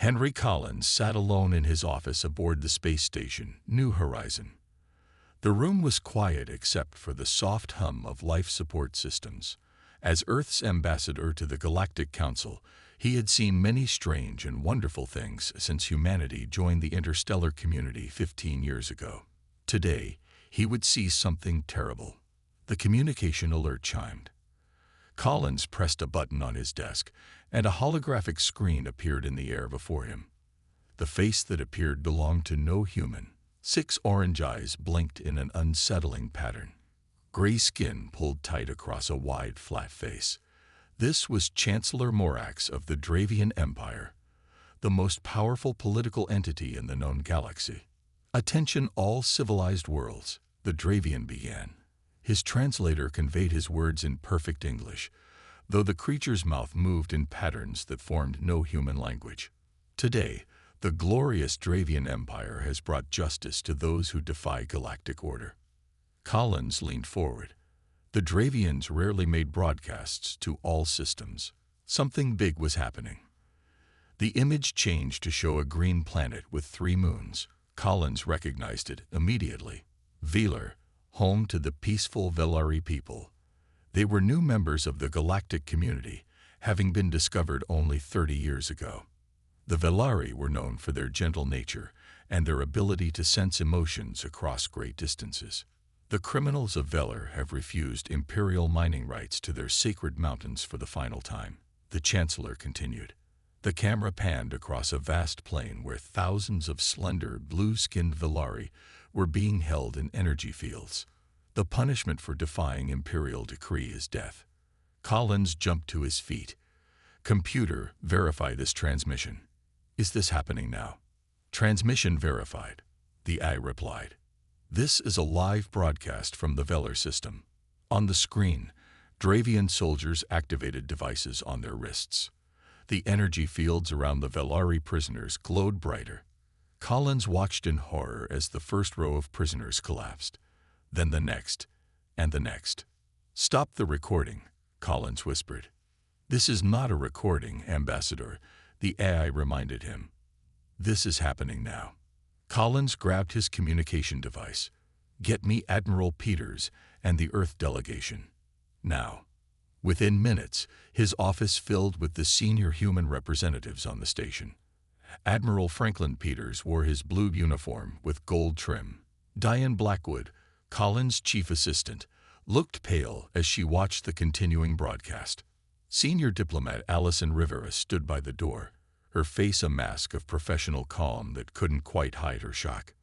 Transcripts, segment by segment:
Henry Collins sat alone in his office aboard the space station, New Horizon. The room was quiet except for the soft hum of life support systems. As Earth's ambassador to the Galactic Council, he had seen many strange and wonderful things since humanity joined the interstellar community 15 years ago. Today, he would see something terrible. The communication alert chimed. Collins pressed a button on his desk, and a holographic screen appeared in the air before him. The face that appeared belonged to no human. 6 orange eyes blinked in an unsettling pattern. Gray skin pulled tight across a wide, flat face. This was Chancellor Morax of the Dravian Empire, the most powerful political entity in the known galaxy. "Attention all civilized worlds," the Dravian began. His translator conveyed his words in perfect English, though the creature's mouth moved in patterns that formed no human language. "Today, the glorious Dravian Empire has brought justice to those who defy galactic order." Collins leaned forward. The Dravians rarely made broadcasts to all systems. Something big was happening. The image changed to show a green planet with 3 moons. Collins recognized it immediately. Velar, home to the peaceful Velari people. They were new members of the galactic community, having been discovered only 30 years ago. The Velari were known for their gentle nature and their ability to sense emotions across great distances. The criminals of Velar have refused imperial mining rights to their sacred mountains for the final time, the Chancellor continued. The camera panned across a vast plain where thousands of slender, blue-skinned Velari were being held in energy fields. The punishment for defying imperial decree is death. Collins jumped to his feet. "Computer, verify this transmission." "Is this happening now?" "Transmission verified," the AI replied. "This is a live broadcast from the Velar system." On the screen, Dravian soldiers activated devices on their wrists. The energy fields around the Velari prisoners glowed brighter. Collins watched in horror as the first row of prisoners collapsed. Then the next, and the next. "Stop the recording," Collins whispered. "This is not a recording, Ambassador," the AI reminded him. "This is happening now." Collins grabbed his communication device. "Get me Admiral Peters and the Earth delegation. Now." Within minutes, his office filled with the senior human representatives on the station. Admiral Franklin Peters wore his blue uniform with gold trim. Diane Blackwood, Collins' chief assistant, looked pale as she watched the continuing broadcast. Senior diplomat Allison Rivera stood by the door, her face a mask of professional calm that couldn't quite hide her shock.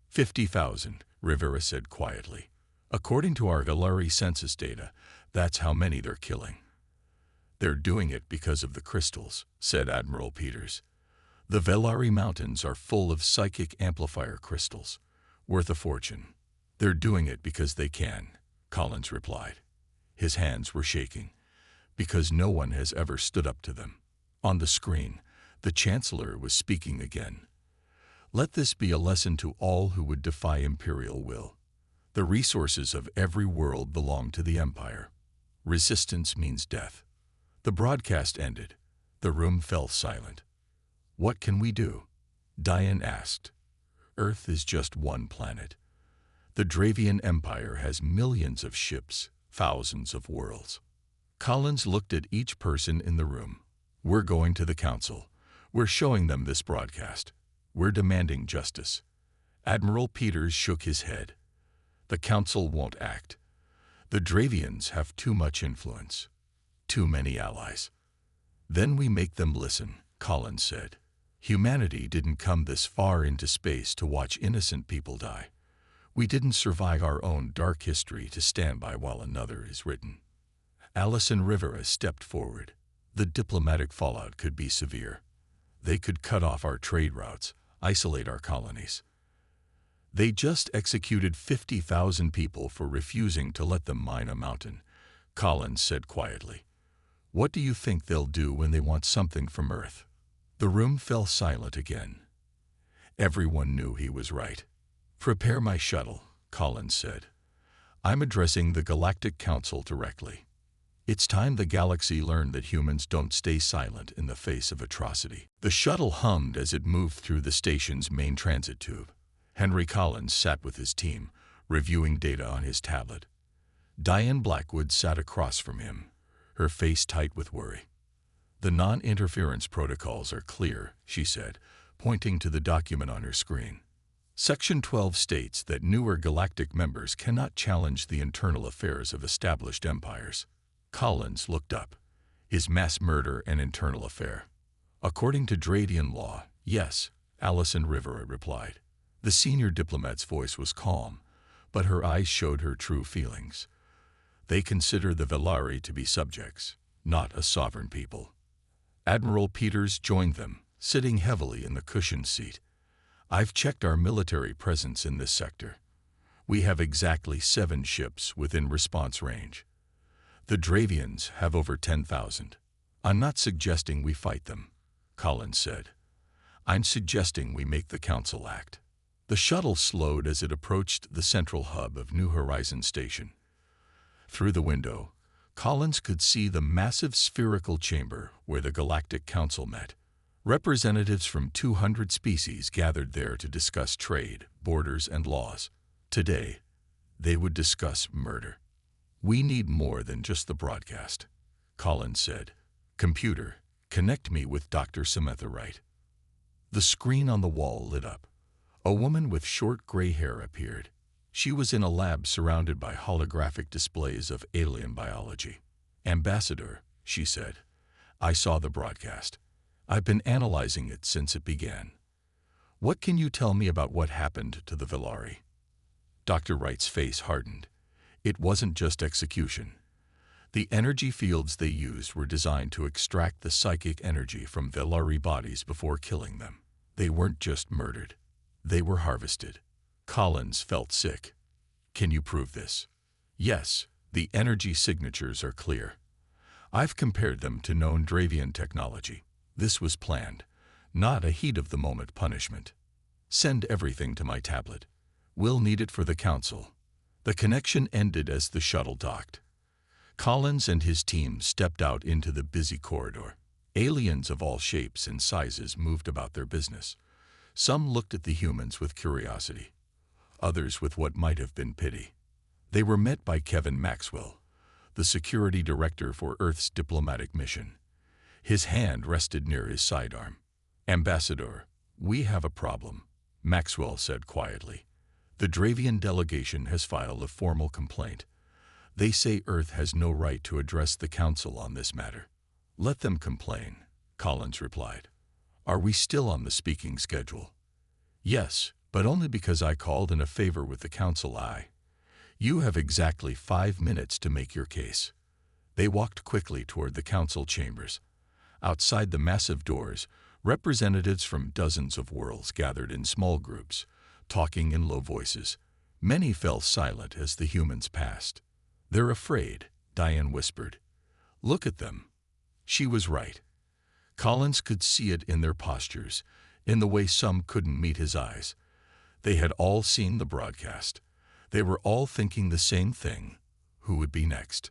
50,000, Rivera said quietly. "According to our Velari census data, that's how many they're killing." "They're doing it because of the crystals," said Admiral Peters. "The Velari mountains are full of psychic amplifier crystals, worth a fortune." "They're doing it because they can," Collins replied. His hands were shaking, "because no one has ever stood up to them." On the screen, the Chancellor was speaking again. "Let this be a lesson to all who would defy imperial will. The resources of every world belong to the Empire. Resistance means death." The broadcast ended. The room fell silent. "What can we do?" Diane asked. "Earth is just one planet. The Dravian Empire has millions of ships, thousands of worlds." Collins looked at each person in the room. "We're going to the Council. We're showing them this broadcast. We're demanding justice." Admiral Peters shook his head. "The Council won't act. The Dravians have too much influence. Too many allies." "Then we make them listen," Collins said. "Humanity didn't come this far into space to watch innocent people die. We didn't survive our own dark history to stand by while another is written." Allison Rivera stepped forward. "The diplomatic fallout could be severe. They could cut off our trade routes, isolate our colonies." "They just executed 50,000 people for refusing to let them mine a mountain," Collins said quietly. "What do you think they'll do when they want something from Earth?" The room fell silent again. Everyone knew he was right. "Prepare my shuttle," Collins said. "I'm addressing the Galactic Council directly." It's time the galaxy learned that humans don't stay silent in the face of atrocity. The shuttle hummed as it moved through the station's main transit tube. Henry Collins sat with his team, reviewing data on his tablet. Diane Blackwood sat across from him, her face tight with worry. "The non-interference protocols are clear," she said, pointing to the document on her screen. Section 12 states that newer galactic members cannot challenge the internal affairs of established empires. Collins looked up. "Is mass murder an internal affair?" "According to Dradian law, yes," Allison Rivera replied. The senior diplomat's voice was calm, but her eyes showed her true feelings. "They consider the Velari to be subjects, not a sovereign people." Admiral Peters joined them, sitting heavily in the cushioned seat. "I've checked our military presence in this sector. We have exactly 7 ships within response range. The Dravians have over 10,000. "I'm not suggesting we fight them," Collins said. "I'm suggesting we make the Council act." The shuttle slowed as it approached the central hub of New Horizons Station. Through the window, Collins could see the massive spherical chamber where the Galactic Council met. Representatives from 200 species gathered there to discuss trade, borders, and laws. Today, they would discuss murder. "We need more than just the broadcast," Collins said. "Computer, connect me with Dr. Samantha Wright." The screen on the wall lit up. A woman with short gray hair appeared. She was in a lab surrounded by holographic displays of alien biology. "Ambassador," she said, "I saw the broadcast. I've been analyzing it since it began. What can you tell me about what happened to the Velari?" Dr. Wright's face hardened. It wasn't just execution. The energy fields they used were designed to extract the psychic energy from Velari bodies before killing them. They weren't just murdered. They were harvested. Collins felt sick. "Can you prove this?" "Yes, the energy signatures are clear. I've compared them to known Dravian technology. This was planned, not a heat-of-the-moment punishment. Send everything to my tablet. We'll need it for the Council." The connection ended as the shuttle docked. Collins and his team stepped out into the busy corridor. Aliens of all shapes and sizes moved about their business. Some looked at the humans with curiosity, others with what might have been pity. They were met by Kevin Maxwell, the security director for Earth's diplomatic mission. His hand rested near his sidearm. "Ambassador, we have a problem," Maxwell said quietly. "The Dravian delegation has filed a formal complaint. They say Earth has no right to address the Council on this matter." "Let them complain," Collins replied. "Are we still on the speaking schedule?" "Yes, but only because I called in a favor with the Council. You have exactly 5 minutes to make your case." They walked quickly toward the Council chambers. Outside the massive doors, representatives from dozens of worlds gathered in small groups, talking in low voices. Many fell silent as the humans passed. "They're afraid," Diane whispered. "Look at them." She was right. Collins could see it in their postures, in the way some couldn't meet his eyes. They had all seen the broadcast. They were all thinking the same thing: who would be next?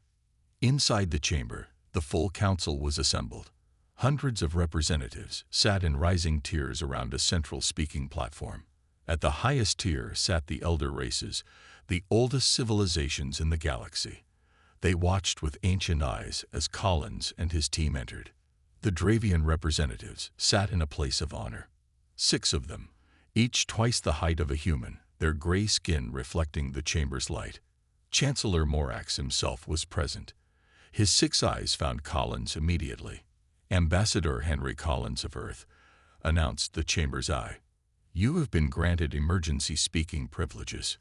Inside the chamber, the full council was assembled. Hundreds of representatives sat in rising tiers around a central speaking platform. At the highest tier sat the elder races, the oldest civilizations in the galaxy. They watched with ancient eyes as Collins and his team entered. The Dravian representatives sat in a place of honor. 6 of them, each twice the height of a human, their gray skin reflecting the chamber's light. Chancellor Morax himself was present. His 6 eyes found Collins immediately. "Ambassador Henry Collins of Earth," announced the chamber's eye. "You have been granted emergency speaking privileges."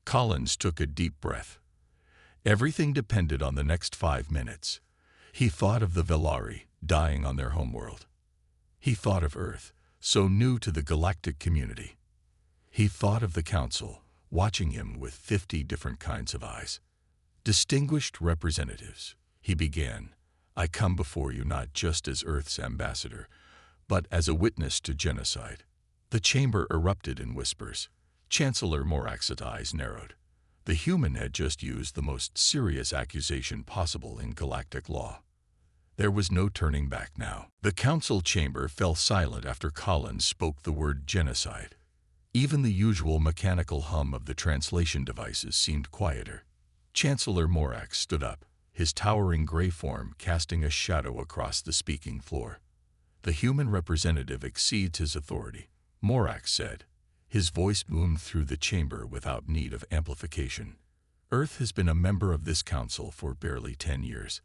Collins took a deep breath. Everything depended on the next 5 minutes. He thought of the Velari dying on their homeworld. He thought of Earth, so new to the galactic community. He thought of the Council, watching him with 50 different kinds of eyes. "Distinguished representatives," he began, "I come before you not just as Earth's ambassador, but as a witness to genocide." The chamber erupted in whispers. Chancellor Morax's eyes narrowed. The human had just used the most serious accusation possible in galactic law. There was no turning back now. The council chamber fell silent after Collins spoke the word genocide. Even the usual mechanical hum of the translation devices seemed quieter. Chancellor Morax stood up, his towering gray form casting a shadow across the speaking floor. The human representative exceeds his authority, Morax said. His voice boomed through the chamber without need of amplification. Earth has been a member of this council for barely 10 years.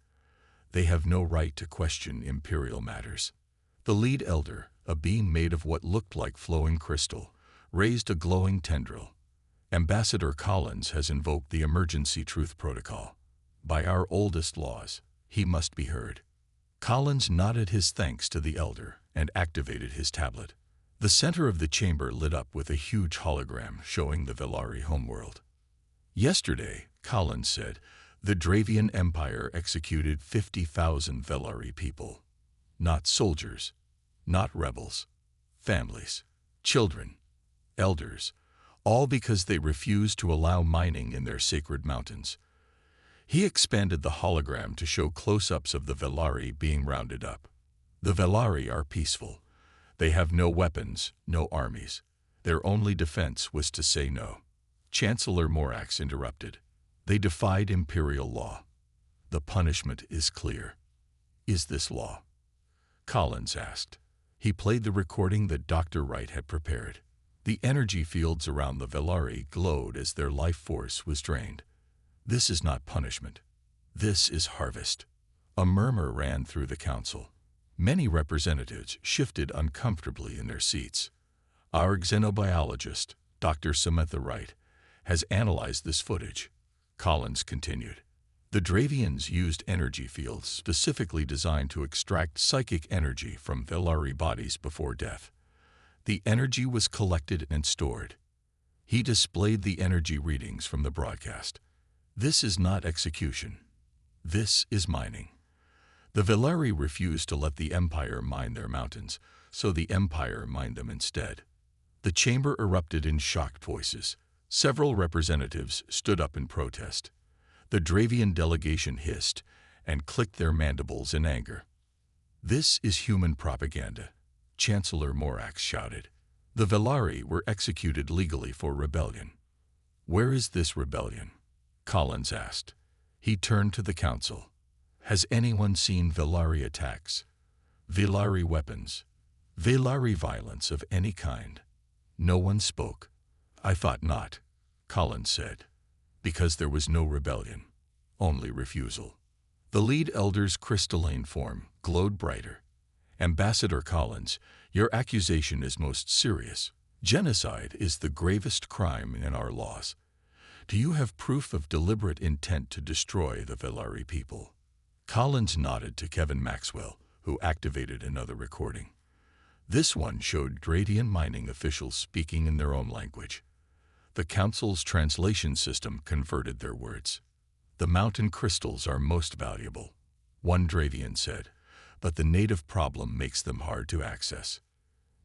They have no right to question imperial matters. The lead elder, a being made of what looked like flowing crystal, raised a glowing tendril. Ambassador Collins has invoked the Emergency Truth Protocol. By our oldest laws, he must be heard. Collins nodded his thanks to the elder and activated his tablet. The center of the chamber lit up with a huge hologram showing the Velari homeworld. Yesterday, Collins said, the Dravian Empire executed 50,000 Velari people. Not soldiers, not rebels, families, children, elders, all because they refused to allow mining in their sacred mountains. He expanded the hologram to show close-ups of the Velari being rounded up. The Velari are peaceful. They have no weapons, no armies. Their only defense was to say no. Chancellor Morax interrupted. They defied imperial law. The punishment is clear. Is this law? Collins asked. He played the recording that Dr. Wright had prepared. The energy fields around the Velari glowed as their life force was drained. This is not punishment. This is harvest. A murmur ran through the council. Many representatives shifted uncomfortably in their seats. Our xenobiologist, Dr. Samantha Wright, has analyzed this footage. Collins continued. The Dravians used energy fields specifically designed to extract psychic energy from Velari bodies before death. The energy was collected and stored. He displayed the energy readings from the broadcast. This is not execution. This is mining. The Velari refused to let the Empire mine their mountains, so the Empire mined them instead. The chamber erupted in shocked voices. Several representatives stood up in protest. The Dravian delegation hissed and clicked their mandibles in anger. This is human propaganda, Chancellor Morax shouted. The Velari were executed legally for rebellion. Where is this rebellion? Collins asked. He turned to the council. Has anyone seen Velari attacks? Velari weapons? Velari violence of any kind? No one spoke. I thought not, Collins said, because there was no rebellion, only refusal. The lead elder's crystalline form glowed brighter. Ambassador Collins, your accusation is most serious. Genocide is the gravest crime in our laws. Do you have proof of deliberate intent to destroy the Velari people? Collins nodded to Kevin Maxwell, who activated another recording. This one showed Dradian mining officials speaking in their own language. The council's translation system converted their words. The mountain crystals are most valuable, one Dravian said, but the native problem makes them hard to access.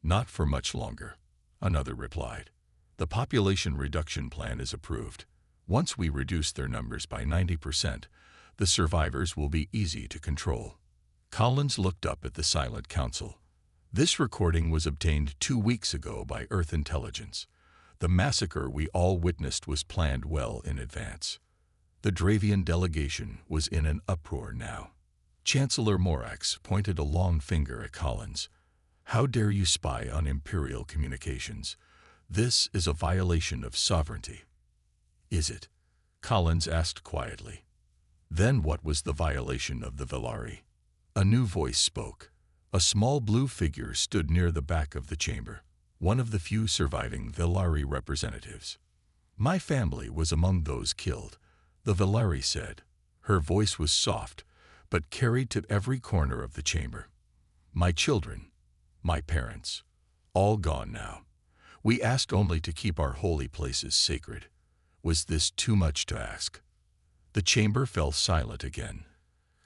Not for much longer, another replied. The population reduction plan is approved. Once we reduce their numbers by 90%, the survivors will be easy to control. Collins looked up at the silent council. This recording was obtained 2 weeks ago by Earth Intelligence. The massacre we all witnessed was planned well in advance. The Dravian delegation was in an uproar now. Chancellor Morax pointed a long finger at Collins. How dare you spy on Imperial communications? This is a violation of sovereignty. Is it? Collins asked quietly. Then what was the violation of the Velari? A new voice spoke. A small blue figure stood near the back of the chamber, one of the few surviving Velari representatives. My family was among those killed, the Velari said. Her voice was soft, but carried to every corner of the chamber. My children, my parents, all gone now. We asked only to keep our holy places sacred. Was this too much to ask? The chamber fell silent again.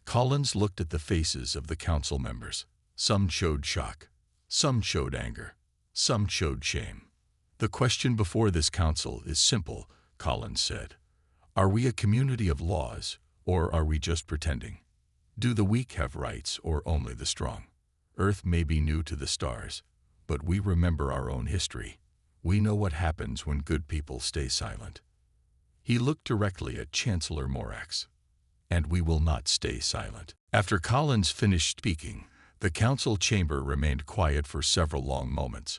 Collins looked at the faces of the council members. Some showed shock, some showed anger, some showed shame. The question before this council is simple, Collins said. Are we a community of laws, or are we just pretending? Do the weak have rights, or only the strong? Earth may be new to the stars, but we remember our own history. We know what happens when good people stay silent. He looked directly at Chancellor Morax. And we will not stay silent. After Collins finished speaking, the council chamber remained quiet for several long moments.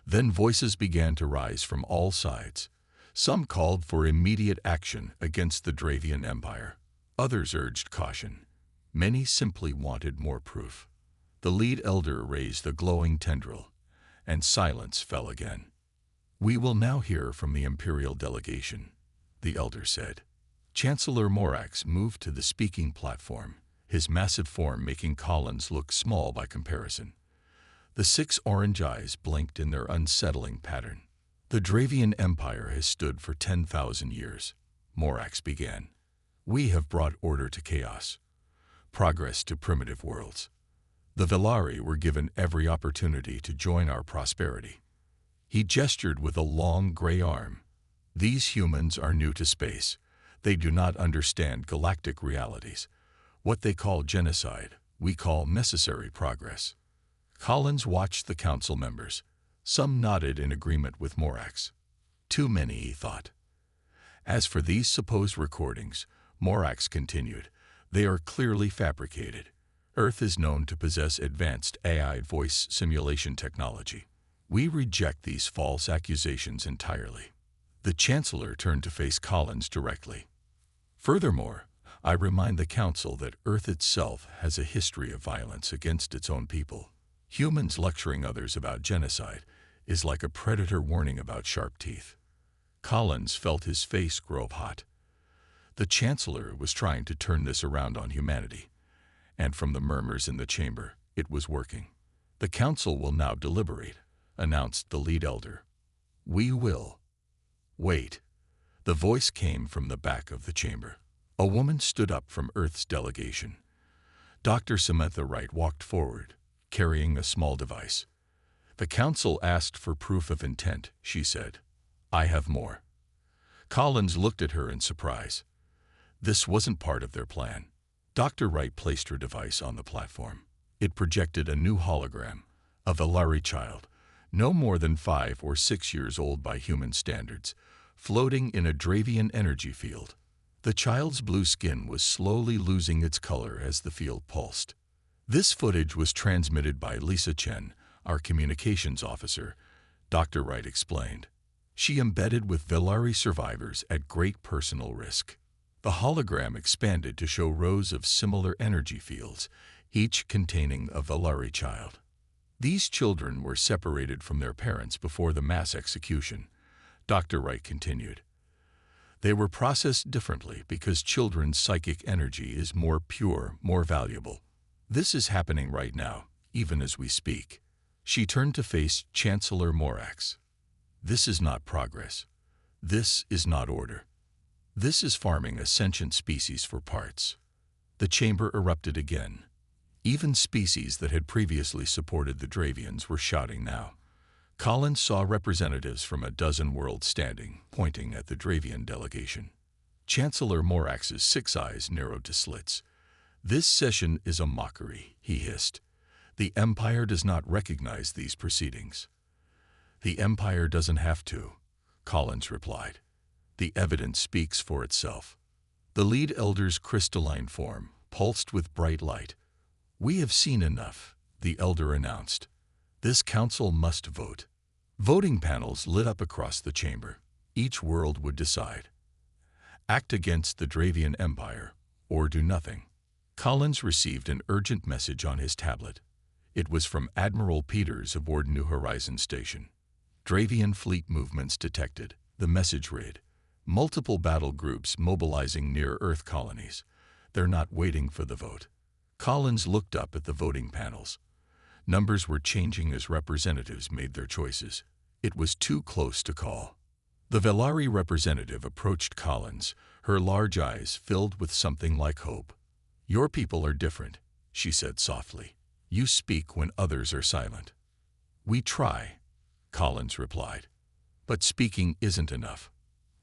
Then voices began to rise from all sides. Some called for immediate action against the Dravian Empire. Others urged caution. Many simply wanted more proof. The lead elder raised a glowing tendril, and silence fell again. "We will now hear from the Imperial delegation," the elder said. Chancellor Morax moved to the speaking platform, his massive form making Collins look small by comparison. The 6 orange eyes blinked in their unsettling pattern. "The Dravian Empire has stood for 10,000 years, Morax began. "We have brought order to chaos, progress to primitive worlds. The Velari were given every opportunity to join our prosperity." He gestured with a long gray arm. "These humans are new to space. They do not understand galactic realities. What they call genocide, we call necessary progress." Collins watched the council members. Some nodded in agreement with Morax. Too many, he thought. As for these supposed recordings, Morax continued, they are clearly fabricated. Earth is known to possess advanced AI voice simulation technology. We reject these false accusations entirely. The Chancellor turned to face Collins directly. "Furthermore, I remind the Council that Earth itself has a history of violence against its own people. Humans lecturing others about genocide is like a predator warning about sharp teeth." Collins felt his face grow hot. The Chancellor was trying to turn this around on humanity, and from the murmurs in the chamber, it was working. "The Council will now deliberate," announced the lead elder. "We will." "Wait." The voice came from the back of the chamber. A woman stood up from Earth's delegation. Dr. Samantha Wright walked forward, carrying a small device. "The Council asked for proof of intent," she said. "I have more." Collins looked at her in surprise. This wasn't part of their plan. Dr. Wright placed her device on the platform. It projected a new hologram, a Velari child, no more than 5 or 6 years old by human standards, floating in a Dravian energy field. The child's blue skin was slowly losing its color as the field pulsed. This footage was transmitted by Lisa Chen, our communications officer, Dr. Wright explained. She embedded with Velari survivors at great personal risk. The hologram expanded to show rows of similar energy fields, each containing a Velari child. These children were separated from their parents before the mass execution, Dr. Wright continued. They were processed differently because children's psychic energy is more pure, more valuable. This is happening right now, even as we speak. She turned to face Chancellor Morax. This is not progress. This is not order. This is farming a sentient species for parts. The chamber erupted again. Even species that had previously supported the Dravians were shouting now. Collins saw representatives from a dozen worlds standing, pointing at the Dravian delegation. Chancellor Morax's 6 eyes narrowed to slits. "This session is a mockery," he hissed. "The Empire does not recognize these proceedings." "The Empire doesn't have to," Collins replied. "The evidence speaks for itself." The lead elder's crystalline form pulsed with bright light. "We have seen enough," the elder announced. "This council must vote." Voting panels lit up across the chamber. Each world would decide. Act against the Dravian Empire, or do nothing. Collins received an urgent message on his tablet. It was from Admiral Peters aboard New Horizons Station. Dravian fleet movements detected, the message read. Multiple battle groups mobilizing near Earth colonies. They're not waiting for the vote. Collins looked up at the voting panels. Numbers were changing as representatives made their choices. It was too close to call. The Velari representative approached Collins, her large eyes filled with something like hope. "Your people are different," she said softly. "You speak when others are silent." "We try," Collins replied. "But speaking isn't enough.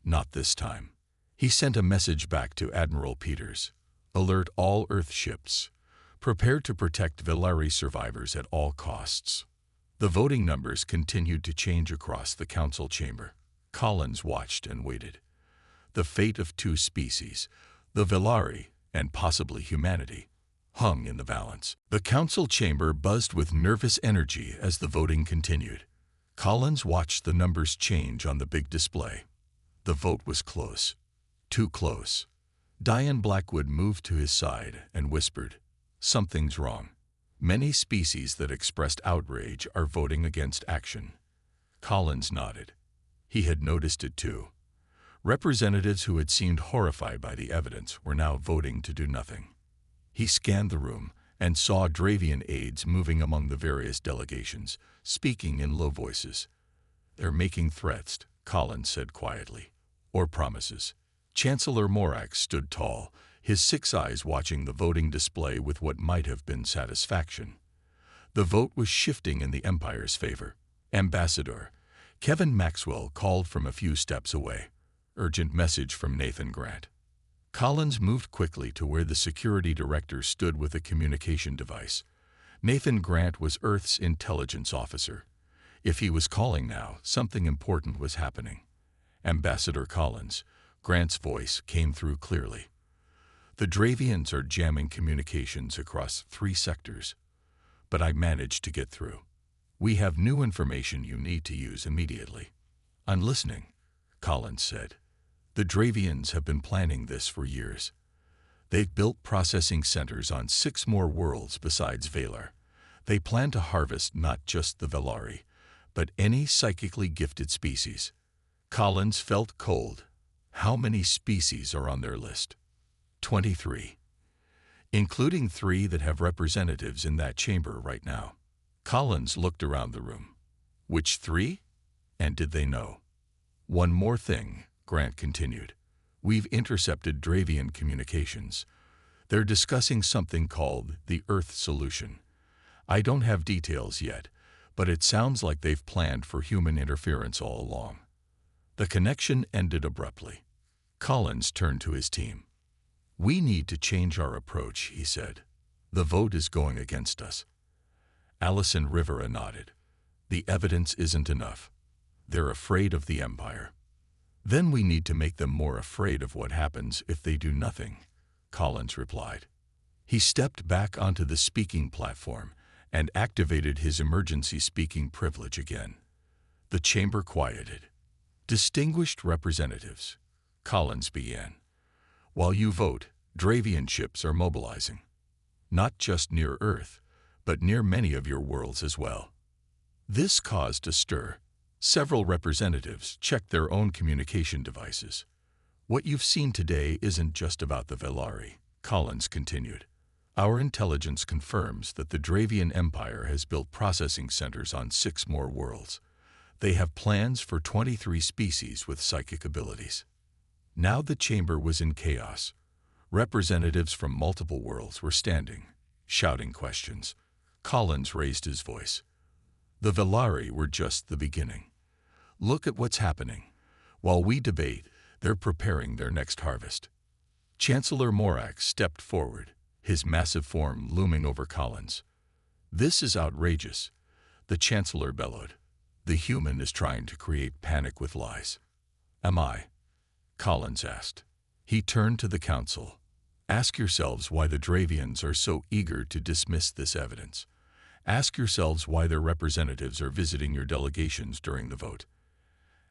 Not this time." He sent a message back to Admiral Peters. Alert all Earth ships. Prepare to protect Velari survivors at all costs. The voting numbers continued to change across the council chamber. Collins watched and waited. The fate of two species, the Velari and possibly humanity, hung in the balance. The council chamber buzzed with nervous energy as the voting continued. Collins watched the numbers change on the big display. The vote was close. Too close. Diane Blackwood moved to his side and whispered, "Something's wrong. Many species that expressed outrage are voting against action." Collins nodded. He had noticed it too. Representatives who had seemed horrified by the evidence were now voting to do nothing. He scanned the room and saw Dravian aides moving among the various delegations, speaking in low voices. "They're making threats," Collins said quietly, "or promises." Chancellor Morax stood tall, his 6 eyes watching the voting display with what might have been satisfaction. The vote was shifting in the Empire's favor. "Ambassador," Kevin Maxwell called from a few steps away. "Urgent message from Nathan Grant." Collins moved quickly to where the security director stood with a communication device. Nathan Grant was Earth's intelligence officer. If he was calling now, something important was happening. "Ambassador Collins," Grant's voice came through clearly. "The Dravians are jamming communications across 3 sectors, but I managed to get through. We have new information you need to use immediately." "I'm listening," Collins said. "The Dravians have been planning this for years. They've built processing centers on 6 more worlds besides Valar. They plan to harvest not just the Velari, but any psychically gifted species." Collins felt cold. How many species are on their list? 23. Including 3 that have representatives in that chamber right now. Collins looked around the room. Which 3? And did they know? "One more thing," Grant continued. "We've intercepted Dravian communications. They're discussing something called the Earth Solution. I don't have details yet, but it sounds like they've planned for human interference all along." The connection ended abruptly. Collins turned to his team. "We need to change our approach," he said. "The vote is going against us." Allison Rivera nodded. "The evidence isn't enough. They're afraid of the Empire." "Then we need to make them more afraid of what happens if they do nothing," Collins replied. He stepped back onto the speaking platform and activated his emergency speaking privilege again. The chamber quieted. "Distinguished representatives," Collins began. "While you vote, Dravian ships are mobilizing. Not just near Earth, but near many of your worlds as well." This caused a stir. Several representatives checked their own communication devices. "What you've seen today isn't just about the Velari," Collins continued. "Our intelligence confirms that the Dravian Empire has built processing centers on 6 more worlds. They have plans for 23 species with psychic abilities." Now the chamber was in chaos. Representatives from multiple worlds were standing, shouting questions. Collins raised his voice. "The Velari were just the beginning. Look at what's happening. While we debate, they're preparing their next harvest." Chancellor Morax stepped forward, his massive form looming over Collins. "This is outrageous," the Chancellor bellowed. "The human is trying to create panic with lies." "Am I?" Collins asked. He turned to the council. "Ask yourselves why the Dravians are so eager to dismiss this evidence. Ask yourselves why their representatives are visiting your delegations during the vote.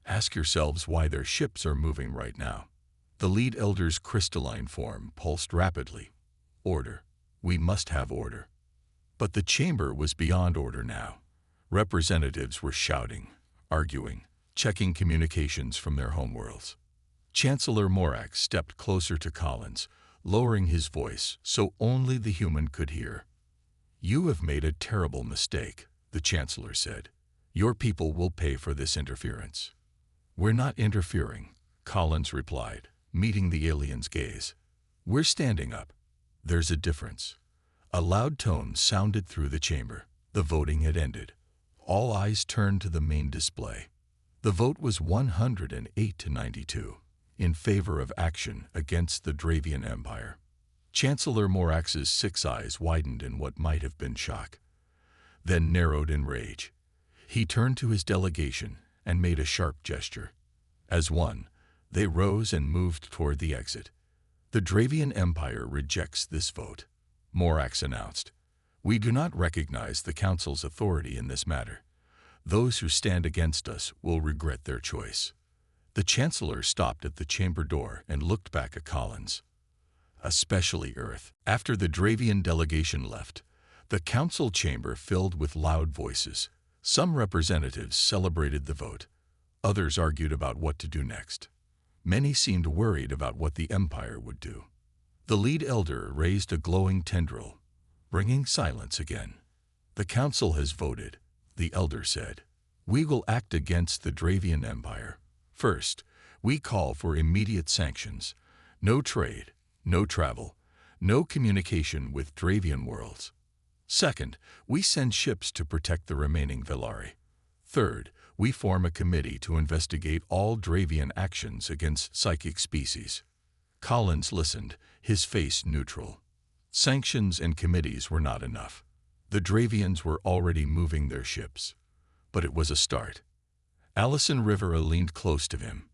Ask yourselves why their ships are moving right now." The lead elder's crystalline form pulsed rapidly. "Order. We must have order." But the chamber was beyond order now. Representatives were shouting, arguing, checking communications from their homeworlds. Chancellor Morax stepped closer to Collins, lowering his voice so only the human could hear. "You have made a terrible mistake," the Chancellor said. "Your people will pay for this interference." "We're not interfering," Collins replied, meeting the alien's gaze. "We're standing up. There's a difference." A loud tone sounded through the chamber. The voting had ended. All eyes turned to the main display. The vote was 108 to 92. in favor of action against the Dravian Empire. Chancellor Morax's 6 eyes widened in what might have been shock, then narrowed in rage. He turned to his delegation and made a sharp gesture. As one, they rose and moved toward the exit. The Dravian Empire rejects this vote, Morax announced. We do not recognize the Council's authority in this matter. Those who stand against us will regret their choice. The Chancellor stopped at the chamber door and looked back at Collins. Especially Earth. After the Dravian delegation left, the council chamber filled with loud voices. Some representatives celebrated the vote. Others argued about what to do next. Many seemed worried about what the Empire would do. The lead elder raised a glowing tendril, bringing silence again. The council has voted, the elder said. We will act against the Dravian Empire. First, we call for immediate sanctions. No trade, no travel, no communication with Dravian worlds. Second, we send ships to protect the remaining Velari. Third, we form a committee to investigate all Dravian actions against psychic species. Collins listened, his face neutral. Sanctions and committees were not enough. The Dravians were already moving their ships. But it was a start. Allison Rivera leaned close to him.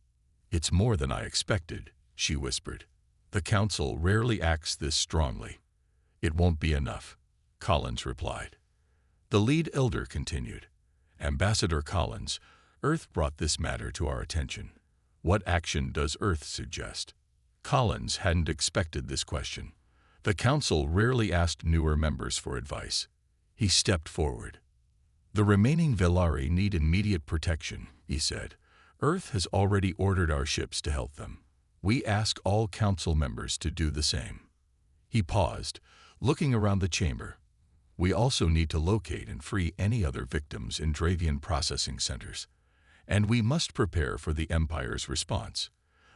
It's more than I expected, she whispered. The council rarely acts this strongly. It won't be enough, Collins replied. The lead elder continued. Ambassador Collins, Earth brought this matter to our attention. What action does Earth suggest? Collins hadn't expected this question. The council rarely asked newer members for advice. He stepped forward. The remaining Velari need immediate protection, he said. Earth has already ordered our ships to help them. We ask all council members to do the same. He paused, looking around the chamber. We also need to locate and free any other victims in Dravian processing centers. And we must prepare for the Empire's response.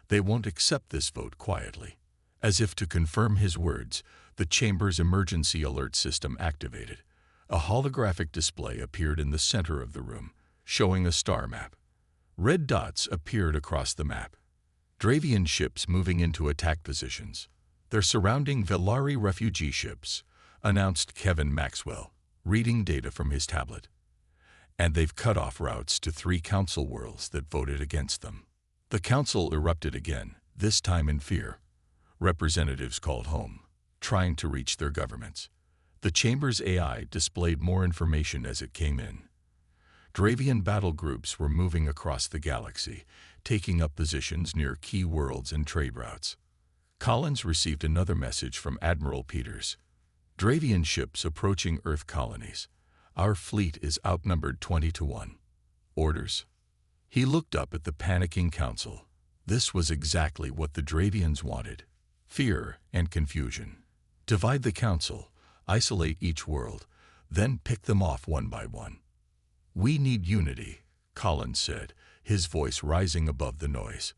They won't accept this vote quietly. As if to confirm his words, the chamber's emergency alert system activated. A holographic display appeared in the center of the room, showing a star map. Red dots appeared across the map. Dravian ships moving into attack positions. They're surrounding Velari refugee ships, announced Kevin Maxwell, reading data from his tablet. And they've cut off routes to 3 council worlds that voted against them. The council erupted again, this time in fear. Representatives called home, trying to reach their governments. The chamber's AI displayed more information as it came in. Dravian battle groups were moving across the galaxy, taking up positions near key worlds and trade routes. Collins received another message from Admiral Peters. Dravian ships approaching Earth colonies. Our fleet is outnumbered 20-1. Orders. He looked up at the panicking council. This was exactly what the Dravians wanted. Fear and confusion. Divide the council, isolate each world, then pick them off one by one. We need unity, Collins said, his voice rising above the noise.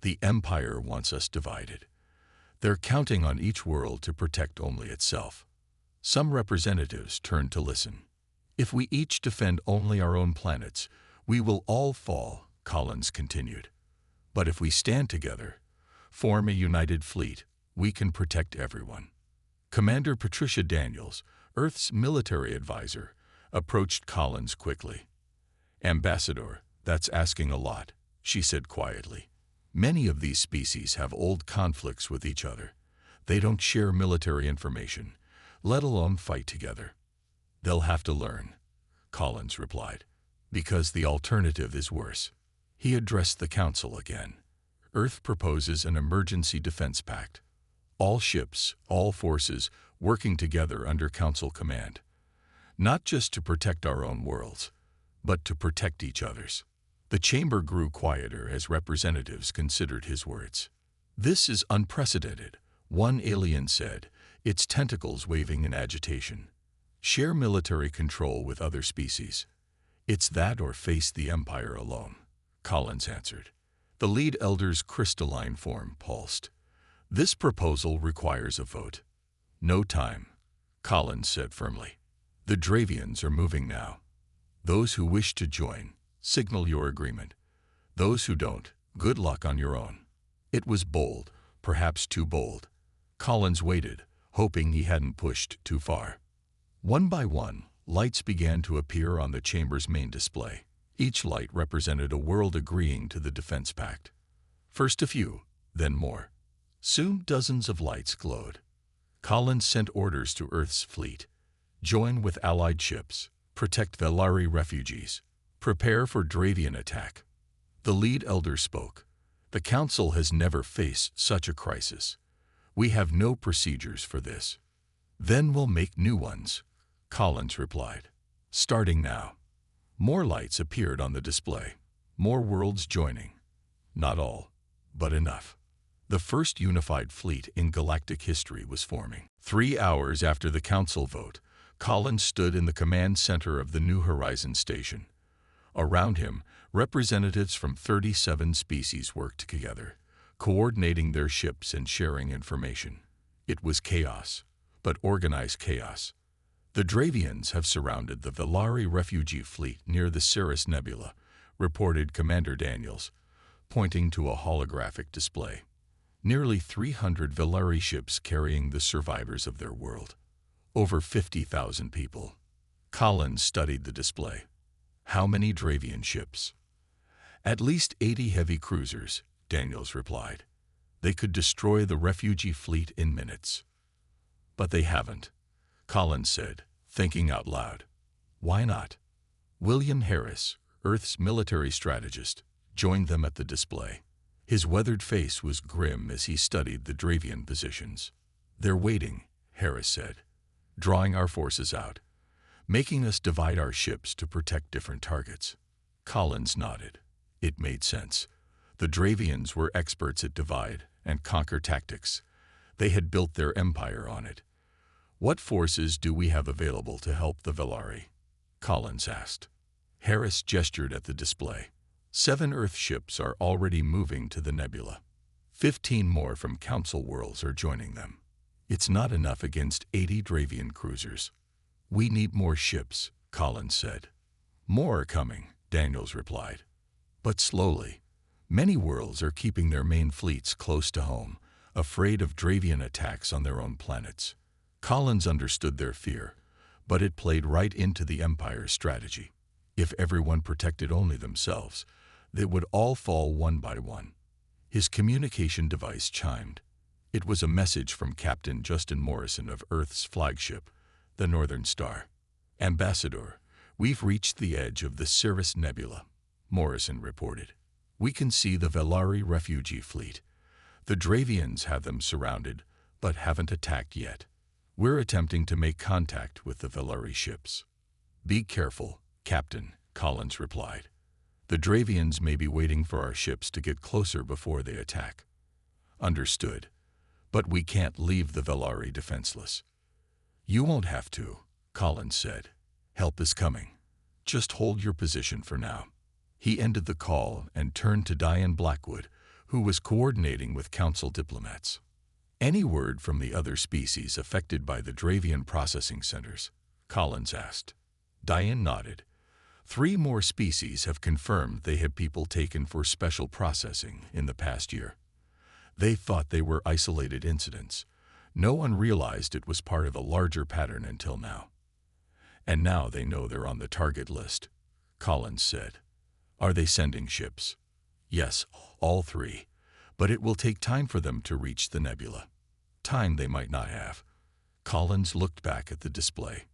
The Empire wants us divided. They're counting on each world to protect only itself. Some representatives turned to listen. If we each defend only our own planets, we will all fall, Collins continued. But if we stand together, form a united fleet, we can protect everyone. Commander Patricia Daniels, Earth's military advisor, approached Collins quickly. Ambassador, that's asking a lot, she said quietly. Many of these species have old conflicts with each other. They don't share military information, let alone fight together. They'll have to learn, Collins replied, because the alternative is worse. He addressed the council again. Earth proposes an emergency defense pact. All ships, all forces, working together under council command. Not just to protect our own worlds, but to protect each other's. The chamber grew quieter as representatives considered his words. This is unprecedented, one alien said, its tentacles waving in agitation. Share military control with other species. It's that or face the Empire alone, Collins answered. The lead elder's crystalline form pulsed. This proposal requires a vote. No time, Collins said firmly. The Dravians are moving now. Those who wish to join, signal your agreement. Those who don't, good luck on your own. It was bold, perhaps too bold. Collins waited, hoping he hadn't pushed too far. One by one, lights began to appear on the chamber's main display. Each light represented a world agreeing to the Defense Pact. First a few, then more. Soon dozens of lights glowed. Collins sent orders to Earth's fleet. Join with Allied ships. Protect Velari refugees. Prepare for Dravian attack. The lead elder spoke. The Council has never faced such a crisis. We have no procedures for this. Then we'll make new ones, Collins replied. Starting now. More lights appeared on the display. More worlds joining. Not all, but enough. The first unified fleet in galactic history was forming. 3 hours after the Council vote, Collins stood in the command center of the New Horizons station. Around him, representatives from 37 species worked together, coordinating their ships and sharing information. It was chaos, but organized chaos. The Dravians have surrounded the Velari refugee fleet near the Cirrus Nebula, reported Commander Daniels, pointing to a holographic display. Nearly 300 Velari ships carrying the survivors of their world. Over 50,000 people. Collins studied the display. How many Dravian ships? At least 80 heavy cruisers, Daniels replied. They could destroy the refugee fleet in minutes. But they haven't, Collins said, thinking out loud. Why not? William Harris, Earth's military strategist, joined them at the display. His weathered face was grim as he studied the Dravian positions. They're waiting, Harris said, drawing our forces out, making us divide our ships to protect different targets. Collins nodded. It made sense. The Dravians were experts at divide and conquer tactics. They had built their empire on it. What forces do we have available to help the Velari? Collins asked. Harris gestured at the display. 7 Earth ships are already moving to the nebula. 15 more from Council worlds are joining them. It's not enough against 80 Dravian cruisers. We need more ships, Collins said. More are coming, Daniels replied. But slowly. Many worlds are keeping their main fleets close to home, afraid of Dravian attacks on their own planets. Collins understood their fear, but it played right into the Empire's strategy. If everyone protected only themselves, they would all fall one by one. His communication device chimed. It was a message from Captain Justin Morrison of Earth's flagship, the Northern Star. Ambassador, we've reached the edge of the Cirrus Nebula, Morrison reported. We can see the Velari refugee fleet. The Dravians have them surrounded, but haven't attacked yet. We're attempting to make contact with the Velari ships. Be careful, Captain, Collins replied. The Dravians may be waiting for our ships to get closer before they attack. Understood. But we can't leave the Velari defenseless. You won't have to, Collins said. Help is coming. Just hold your position for now. He ended the call and turned to Diane Blackwood, who was coordinating with Council diplomats. Any word from the other species affected by the Dravian processing centers? Collins asked. Diane nodded. 3 more species have confirmed they had people taken for special processing in the past year. They thought they were isolated incidents. No one realized it was part of a larger pattern until now. And now they know they're on the target list, Collins said. Are they sending ships? Yes, all 3. But it will take time for them to reach the nebula. Time they might not have. Collins looked back at the display.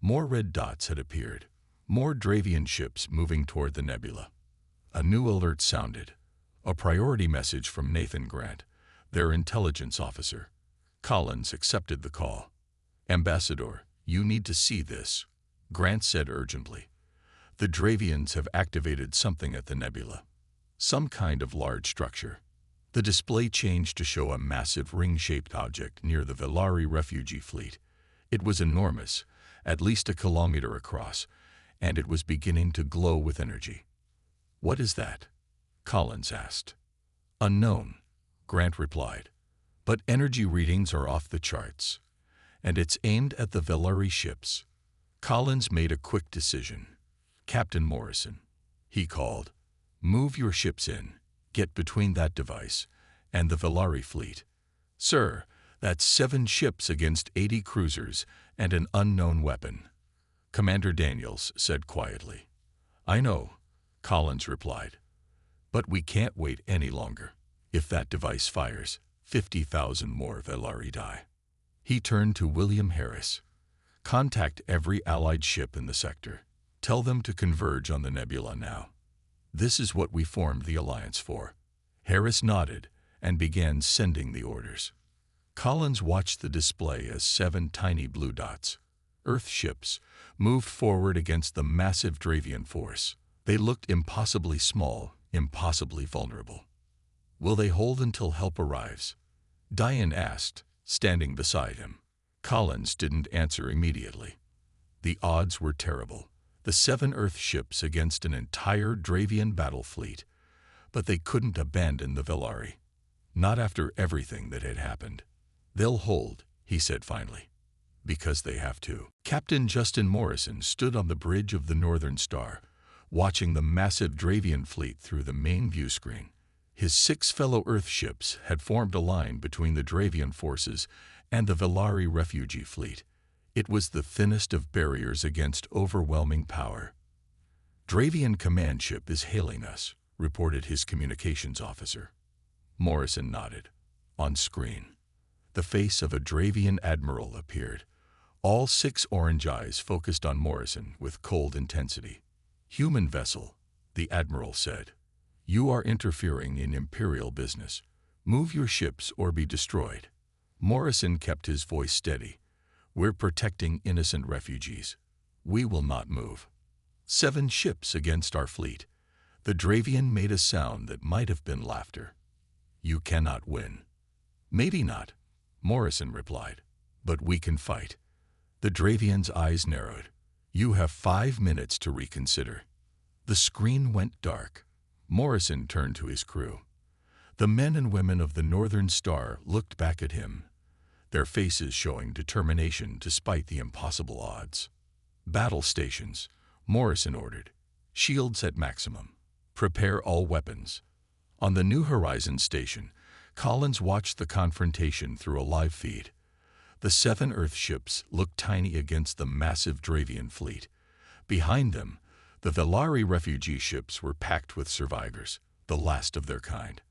More red dots had appeared. More Dravian ships moving toward the nebula. A new alert sounded. A priority message from Nathan Grant, their intelligence officer. Collins accepted the call. Ambassador, you need to see this, Grant said urgently. The Dravians have activated something at the nebula. Some kind of large structure. The display changed to show a massive ring-shaped object near the Velari refugee fleet. It was enormous, at least a kilometer across, and it was beginning to glow with energy. What is that? Collins asked. Unknown, Grant replied. But energy readings are off the charts, and it's aimed at the Velari ships. Collins made a quick decision. Captain Morrison, he called. Move your ships in, get between that device, And the Velari fleet? Sir, that's 7 ships against 80 cruisers and an unknown weapon, Commander Daniels said quietly. I know, Collins replied. But we can't wait any longer. If that device fires, 50,000 more Velari die. He turned to William Harris. Contact every Allied ship in the sector. Tell them to converge on the nebula now. This is what we formed the alliance for. Harris nodded and began sending the orders. Collins watched the display as 7 tiny blue dots, Earth ships, moved forward against the massive Dravian force. They looked impossibly small, impossibly vulnerable. Will they hold until help arrives? Diane asked, standing beside him. Collins didn't answer immediately. The odds were terrible. The 7 Earth ships against an entire Dravian battle fleet. But they couldn't abandon the Velari. Not after everything that had happened. They'll hold, he said finally. Because they have to. Captain Justin Morrison stood on the bridge of the Northern Star, watching the massive Dravian fleet through the main view screen. His 6 fellow Earth ships had formed a line between the Dravian forces and the Velari refugee fleet. It was the thinnest of barriers against overwhelming power. Dravian command ship is hailing us, reported his communications officer. Morrison nodded. On screen, the face of a Dravian admiral appeared. All 6 orange eyes focused on Morrison with cold intensity. Human vessel, the admiral said. You are interfering in Imperial business. Move your ships or be destroyed. Morrison kept his voice steady. We're protecting innocent refugees. We will not move. 7 ships against our fleet. The Dravian made a sound that might have been laughter. You cannot win. Maybe not, Morrison replied. But we can fight. The Dravian's eyes narrowed. You have 5 minutes to reconsider. The screen went dark. Morrison turned to his crew. The men and women of the Northern Star looked back at him, their faces showing determination despite the impossible odds. Battle stations, Morrison ordered. Shields at maximum. Prepare all weapons. On the New Horizons station, Collins watched the confrontation through a live feed. The 7 Earth ships looked tiny against the massive Dravian fleet. Behind them, the Velari refugee ships were packed with survivors, the last of their kind.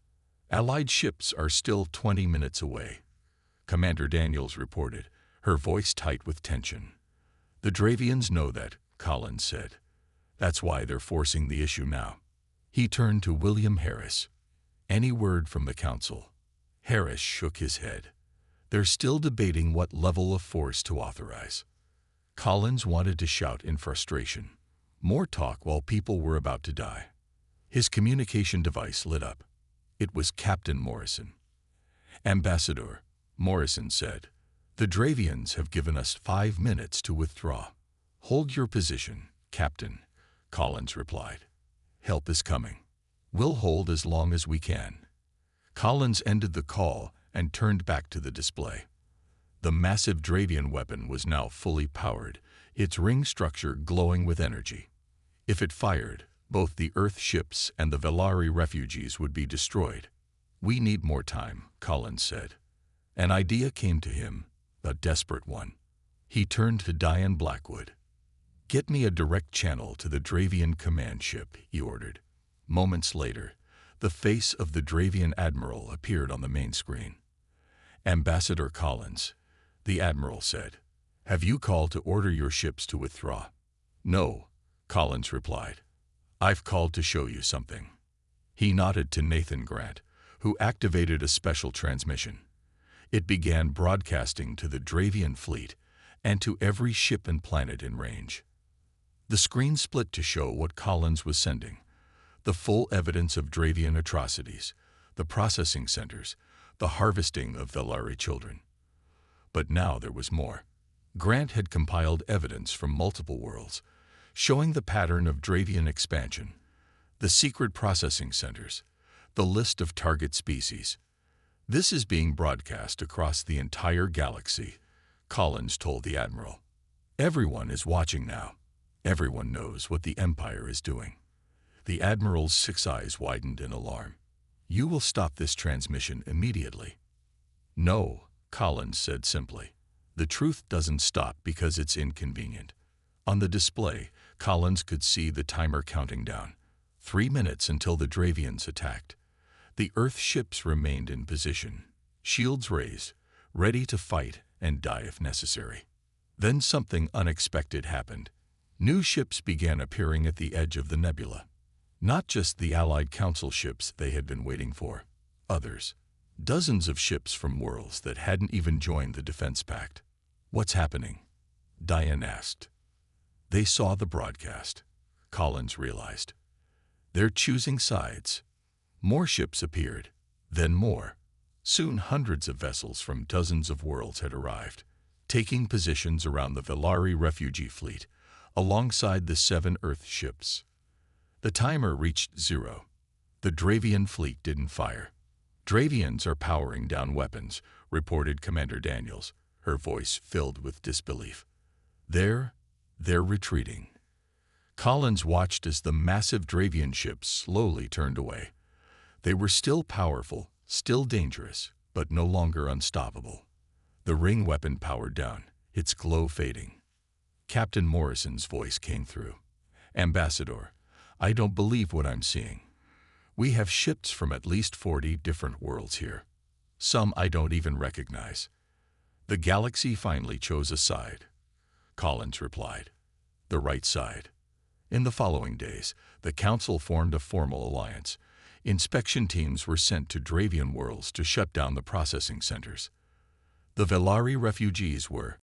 Allied ships are still 20 minutes away, Commander Daniels reported, her voice tight with tension. The Dravians know that, Collins said. That's why they're forcing the issue now. He turned to William Harris. Any word from the Council? Harris shook his head. They're still debating what level of force to authorize. Collins wanted to shout in frustration. More talk while people were about to die. His communication device lit up. It was Captain Morrison. Ambassador, Morrison said, the Dravians have given us 5 minutes to withdraw. Hold your position, Captain, Collins replied. Help is coming. We'll hold as long as we can. Collins ended the call and turned back to the display. The massive Dravian weapon was now fully powered, its ring structure glowing with energy. If it fired, both the Earth ships and the Velari refugees would be destroyed. We need more time, Collins said. An idea came to him, a desperate one. He turned to Diane Blackwood. Get me a direct channel to the Dravian command ship, he ordered. Moments later, the face of the Dravian admiral appeared on the main screen. Ambassador Collins, the admiral said, have you called to order your ships to withdraw? No, Collins replied. I've called to show you something. He nodded to Nathan Grant, who activated a special transmission. It began broadcasting to the Dravian fleet and to every ship and planet in range. The screen split to show what Collins was sending. The full evidence of Dravian atrocities, the processing centers, the harvesting of Velari children. But now there was more. Grant had compiled evidence from multiple worlds, showing the pattern of Dravian expansion, the secret processing centers, the list of target species. This is being broadcast across the entire galaxy, Collins told the admiral. Everyone is watching now. Everyone knows what the Empire is doing. The admiral's 6 eyes widened in alarm. You will stop this transmission immediately. No, Collins said simply. The truth doesn't stop because it's inconvenient. On the display, Collins could see the timer counting down. 3 minutes until the Dravians attacked. The Earth ships remained in position, shields raised, ready to fight and die if necessary. Then something unexpected happened. New ships began appearing at the edge of the nebula. Not just the Allied Council ships they had been waiting for. Others. Dozens of ships from worlds that hadn't even joined the Defense Pact. What's happening? Diane asked. They saw the broadcast. Collins realized. They're choosing sides. More ships appeared, then more. Soon hundreds of vessels from dozens of worlds had arrived, taking positions around the Velari refugee fleet, alongside the 7 Earth ships. The timer reached 0. The Dravian fleet didn't fire. Dravians are powering down weapons, reported Commander Daniels, her voice filled with disbelief. They're retreating. Collins watched as the massive Dravian ships slowly turned away. They were still powerful, still dangerous, but no longer unstoppable. The ring weapon powered down, its glow fading. Captain Morrison's voice came through. Ambassador, I don't believe what I'm seeing. We have ships from at least 40 different worlds here. Some I don't even recognize. The galaxy finally chose a side. Collins replied. The right side. In the following days, the Council formed a formal alliance. Inspection teams were sent to Dravian worlds to shut down the processing centers. The Velari refugees were